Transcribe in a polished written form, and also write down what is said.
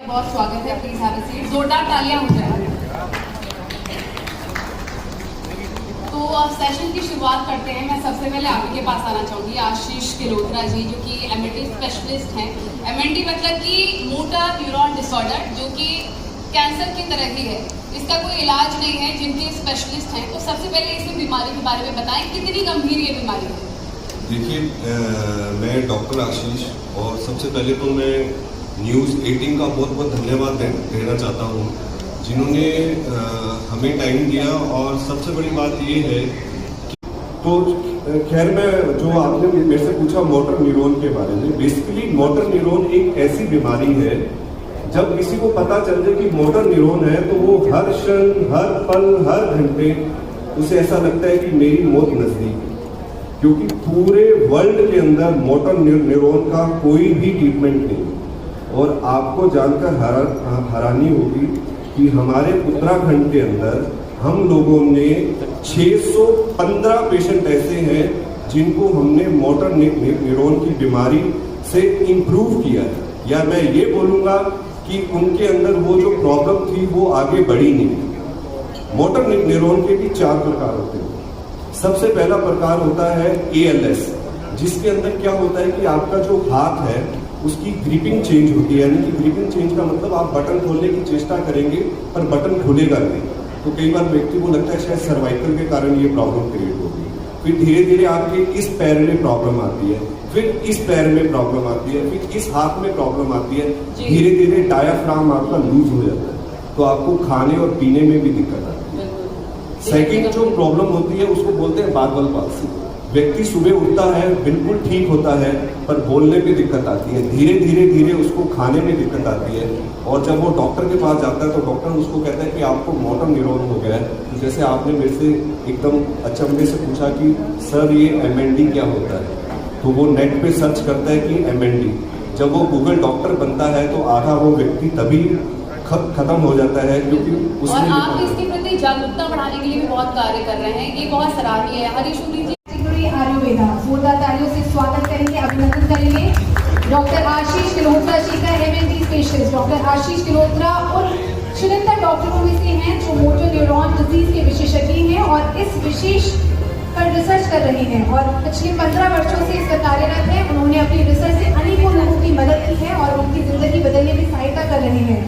बहुत स्वागत है। Please have a seat. जोरदार तालियां हो जाए। तो सेशन की शुरुआत करते हैं। मैं सबसे पहले आप ही के पास आना चाहूँगी, आशीष गिलोत्रा जी, जो कि एमएनडी स्पेशलिस्ट हैं। एमएनडी मतलब कि मोटर न्यूरॉन डिसऑर्डर, जो कि कैंसर की तरह ही है, इसका कोई इलाज नहीं है, जिनके स्पेशलिस्ट हैं। तो सबसे पहले इस बीमारी के बारे में बताएं, कितनी गंभीर ये बीमारी है? देखिए, मैं डॉक्टर आशीष, और सबसे पहले तो मैं न्यूज़ 18 का बहुत बहुत धन्यवाद देना चाहता हूँ, जिन्होंने हमें टाइम दिया। और सबसे बड़ी बात ये है कि तो खैर, मैं जो आपने मेरे से पूछा मोटर न्यूरॉन के बारे में, बेसिकली मोटर न्यूरॉन एक ऐसी बीमारी है, जब किसी को पता चल जाए कि मोटर न्यूरॉन है तो वो हर क्षण, हर पल, हर घंटे उसे ऐसा लगता है कि मेरी मौत नजदीक है। क्योंकि पूरे वर्ल्ड के अंदर मोटर न्यूरॉन का कोई भी ट्रीटमेंट नहीं। और आपको जानकर हैरानी होगी कि हमारे उत्तराखंड के अंदर हम लोगों ने 615 पेशेंट ऐसे हैं जिनको हमने मोटर न्यूरॉन की बीमारी से इम्प्रूव किया है। या मैं ये बोलूँगा कि उनके अंदर वो जो प्रॉब्लम थी वो आगे बढ़ी नहीं। मोटर न्यूरॉन के भी 4 प्रकार होते हैं। सबसे पहला प्रकार होता है ALS, जिसके अंदर क्या होता है कि आपका जो हाथ है उसकी ग्रिपिंग चेंज होती है। यानी कि ग्रिपिंग चेंज का मतलब आप बटन खोलने की चेष्टा करेंगे पर बटन खुलेगा नहीं। तो कई बार व्यक्ति को लगता है शायद सर्वाइकल के कारण ये प्रॉब्लम क्रिएट होगी। फिर धीरे धीरे आपके इस पैर में प्रॉब्लम आती है, फिर इस पैर में प्रॉब्लम आती है, फिर इस हाथ में प्रॉब्लम आती है। धीरे धीरे डायाफ्राम आपका लूज हो जाता है, तो आपको खाने और पीने में भी दिक्कत आती है। सेकंड जो प्रॉब्लम होती है उसको बोलते हैं बार्बल पाल्सी। व्यक्ति सुबह उठता है, बिल्कुल ठीक होता है, पर बोलने में दिक्कत आती है। धीरे धीरे उसको खाने में दिक्कत आती है। और जब वो डॉक्टर के पास जाता है तो डॉक्टर उसको कहता है कि आपको मोटर न्यूरॉन हो गया है। तो जैसे आपने मेरे से एकदम अचंभे से पूछा कि सर ये MND क्या होता है, तो वो नेट पे सर्च करता है कि MND। जब वो गूगल डॉक्टर बनता है तो आधा वो व्यक्ति तभी खत्म हो जाता है, क्योंकि उसमें और आप इसके प्रति जागरूकता बढ़ाने के लिए भी बहुत कार्य कर रहे हैं, ये बहुत सराहनीय है। हरीशूरी जी, आयुर्वेदा जोरदार तालियों से स्वागत करेंगे, अभिनंदन करेंगे डॉक्टर आशीष गिलोत्रा जी का। MND स्पेशलिस्ट डॉक्टर आशीष गिलोत्रा और निरंतर डॉक्टरों में से हैं जो मोटर न्यूरॉन डिजीज के विशेषज्ञ हैं और इस विशेष पर रिसर्च कर रहे हैं और पिछले 15 वर्षों से इस पर कार्यरत हैं। उन्होंने अपनी रिसर्च से अनेकों लोगों की मदद की है और उनकी जिंदगी बदलने में सहायता कर रहे हैं।